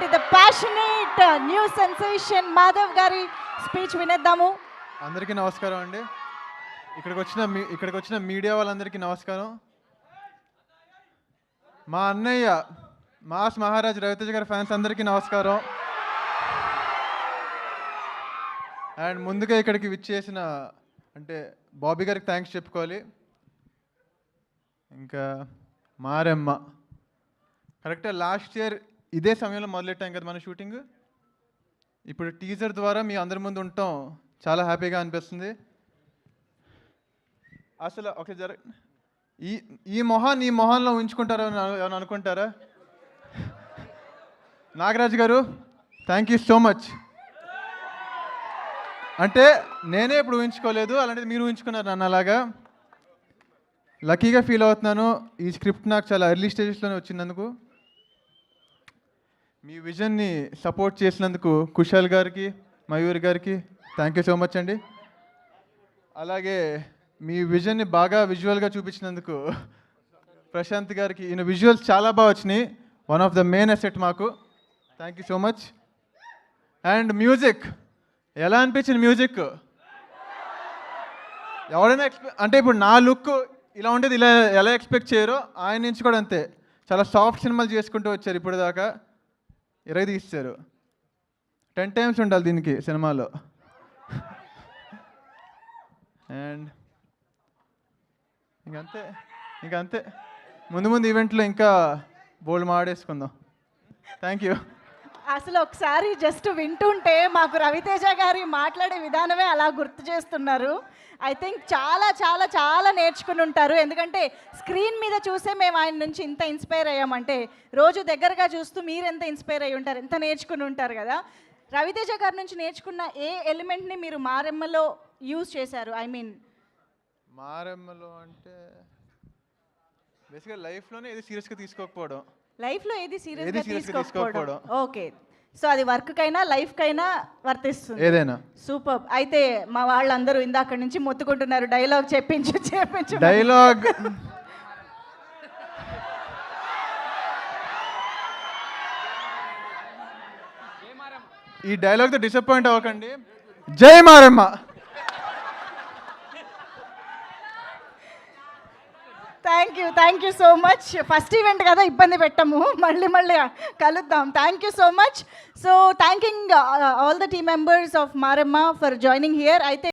అయినటువంటి the passionate new sensation Madhav గారి speech వినేద్దాము. అందరికీ నమస్కారం అండి. ఇక్కడికి వచ్చిన మీడియా వాళ్ళందరికీ నమస్కారం. మా అన్నయ్య మాస్ మహారాజ్ రవితేజ గారి ఫ్యాన్స్ అందరికీ నమస్కారం. అండ్ ముందుగా ఇక్కడికి విచ్చేసిన అంటే బాబీ గారికి థ్యాంక్స్ చెప్పుకోవాలి. ఇంకా మారెమ్మ కరెక్ట్గా లాస్ట్ ఇయర్ ఇదే సమయంలో మొదలెట్టాం కదా మన షూటింగ్. ఇప్పుడు టీజర్ ద్వారా మీ అందరి ముందు ఉండటం చాలా హ్యాపీగా అనిపిస్తుంది. అసలు ఒక ఈ మొహాన్ని ఈ మొహంలో ఉంచుకుంటారో అని అనుకుంటారా? నాగరాజు గారు థ్యాంక్ యూ సో మచ్. అంటే నేనే ఇప్పుడు ఊహించుకోలేదు, అలాంటిది మీరు ఊహించుకున్నారు నన్ను. అలాగా లక్కీగా ఫీల్ అవుతున్నాను. ఈ స్క్రిప్ట్ నాకు చాలా ఎర్లీ స్టేజెస్లోనే వచ్చినందుకు. మీ విజన్ని సపోర్ట్ చేసినందుకు కుశాల్ గారికి, మయూర్ గారికి థ్యాంక్ యూ సో మచ్ అండి. అలాగే మీ విజన్ని బాగా విజువల్గా చూపించినందుకు ప్రశాంత్ గారికి, ఈయన విజువల్స్ చాలా బాగా వచ్చినాయి. One of the main asset మాకు. Thank you so much. And music ఎలా అనిపించింది? మ్యూజిక్ ఎవరైనా అంటే ఇప్పుడు నా లుక్ ఇలా ఉండేది, ఇలా ఎలా ఎక్స్పెక్ట్ చేయరో ఆయన నుంచి కూడా అంతే. చాలా సాఫ్ట్ సినిమాలు చేసుకుంటూ వచ్చారు ఇప్పుడు దాకా. 20 తీస్తారు. 10 టైమ్స్ ఉండాలి దీనికి సినిమాలో. అండ్ ఇంకంతే ముందు ఈవెంట్లో ఇంకా బోల్డ్ మాడేసుకుందాం. Thank you. అసలు ఒకసారి జస్ట్ వింటుంటే మాకు రవితేజ గారి మాట్లాడే విధానమే అలా గుర్తు చేస్తున్నారు. ఐ థింక్ చాలా చాలా చాలా నేర్చుకుని ఉంటారు. ఎందుకంటే స్క్రీన్ మీద చూసే మేము ఆయన నుంచి ఇంత ఇన్స్పైర్ అయ్యామంటే రోజు దగ్గరగా చూస్తూ మీరు ఎంత ఇన్స్పైర్ అయ్యి ఉంటారు, ఎంత నేర్చుకుని ఉంటారు కదా. రవితేజ గారి నుంచి నేర్చుకున్న ఏ ఎలిమెంట్ని మీరు మారెమ్మలో యూజ్ చేశారు? ఐ మీన్ మారెమ్మలో అంటే బేసిక్గా లైఫ్లోనే ఏది సీరియస్గా తీసుకోకపోవడం. లైఫ్లో ఏది సీరియస్గా తీసుకోకపోవడం. ఓకే, సో అది వర్క్కైనా లైఫ్కైనా వర్తిస్తుంది ఏదైనా. సూపర్. అయితే మా వాళ్ళందరూ ఇందాక నుంచి మొత్తుకుంటున్నారు డైలాగ్ చెప్పించు డైలాగ్. ఈ డైలాగ్తో డిసప్పాయింట్ అవ్వకండి. జై Maramma. Thank you so much. First event కదా, ఇబ్బంది పెట్టము, మళ్ళీ కలుద్దాం. Thank you so much. So thanking all the team members of Maremma for joining here. అయితే